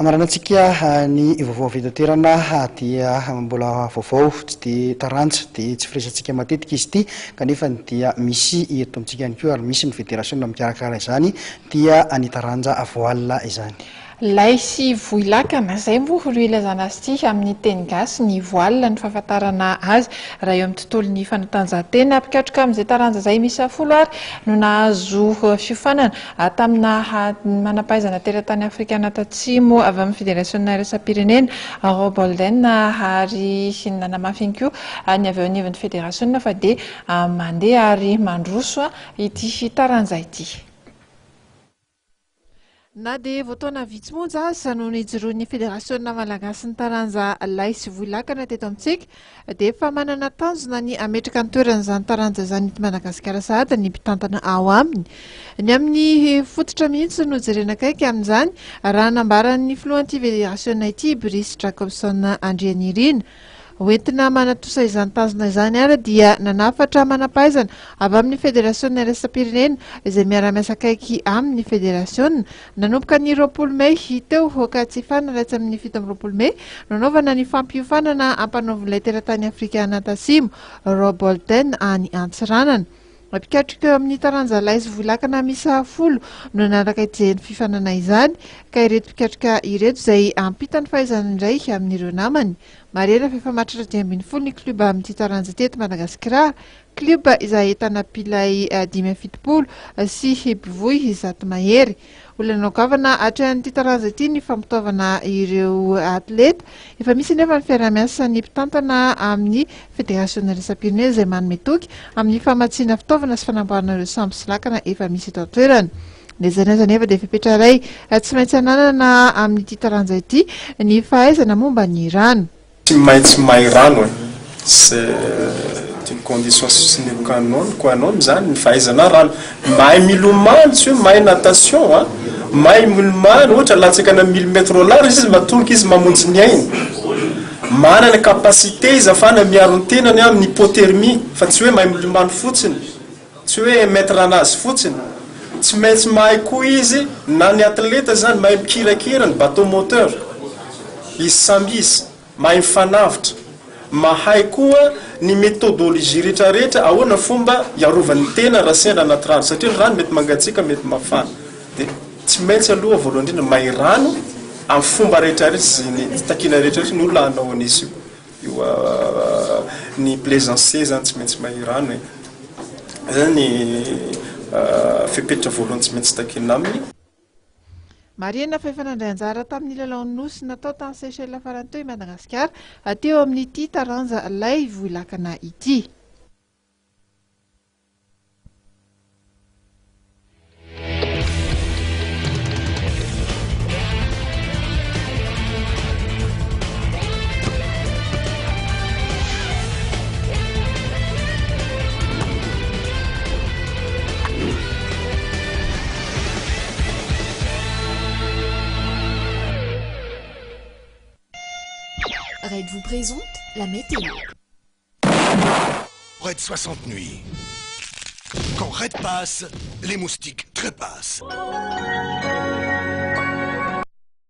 Anaranantsika ny vaovao avy dia mbola vaovao tsy dia taranja dia tsy firesantsika matetika izy ity kanefa dia misy eto amintsika ihany koa ary misy ny fédération mikarakara izany dia ny taranja voile izany. Laisy voilakana zay moa no ilazana azy ity amin'ny teny gasy ny voile ny fahafantarana azy raha eo amin'ny tontolon'ny fanatanjahantena mpikatroka amin'izay taranja izay misy folo ary no nahazo fiofanana tamina manampahaizana teratany afrikana tatsimo avy amin'ny fédération iraisam-pirenena Robolden ary nanamafy ihany koa ny avy eo anivon'ny fédération fa dia mandeha ary mandroso ity taranja ity. Na dia voatoana vitsy monja aza no nijoroan'ny fédération malagasy ny taranja laisy voilakana teto amintsika dia efa manana tanjona ny ametraka ny toeran'izany taranja izany eto Madagasikara sahady ny mpitantana ao aminy. Ny amin'ny fototra mihitsy no jerena akaiky amin'izany raha nambaran'ny filohan'ity fédération ity Brice Jacobson Andrianirina. Hoentina manatosa izany tanjona izany ary dia nanafatra manampahaizana avy amin'ny fédération iraisam-pirenena izay miara-miasa akaiky amin'ny fédération nanomboka ny 20 May teo ka tsy fanaratsy amin'ny 17 May nanaovana ny fampiofanana ampanaovon'ilay teratany afrikana tatsimo Robolden any Antsiranana. Mpikatroka amin'ny taranja laisy voilakana misa folo no nanaraka ijehany fifanana izany ka ireto mpikatroka ireto izay ampitany fahaizana indray amin'ireo namany. Marena fefa mahatratra 10 ny kluba amin'ity taranja teto Madagasikara, kluba izay ahitana pilay 570 sy mpivohy zato mahery. Olona gavana atrehan'ity taranja ity ny fampitaovana ireo atleta efa misy nefa ny fiara-miasa ny mpitantana amin'ny fédération iraisam-pirenena izay manome toky amin'ny famatsiana fitaovana sy fanamboarana ireo sambo sy lakana efa misy eto an-toerana. Nezana nefa dia fipetra iray tsy maintsy ananana amin'ity taranja ity ny fahaizana momba ny rano. Tsy maintsy mahay rano c'est une condition sine qua non zany ny fahaizana rano. Mahay milomano tsy hoe mahay natation mahay milomano ohatra latsaka na 1000 mètres large izy matonga izy mamonjy ny ainy. Manana capacité izy afana miaro ny tenany amin'ny hypothermie fa tsy hoe mahay milomano fotsiny tsy hoe mettre anazy fotsiny. Tsy maintsy mahay koa izy na ny atleta zany mahay mikirakira ny bateau moteur izy samby izy mahay mifanavitra mahay koa ny méthodologie rehetrarehetra ahoana fomba iarovany tena raha sendra anaty rano satria rano mety mangatsika mety mafana dia tsy maintsy aloha voalohany indrindra mahay rano amin'ny fomba rehetrarehetra zay ny takina rehetrarehetra ny olona hanao an'izy io ny plaisancier zany tsy maintsy mahay rano zany fipetra voalohany tsy maintsy takina aminy. Marina fa efa nandray anjara tamin'ny lalaon'ny nosy natao tany Seychelles farany teo i Madagasikara teo amin'ity taranja lay voilakana ity. Red vous présente la météo. Red 60 nuits. Quand Red passe, les moustiques trépassent.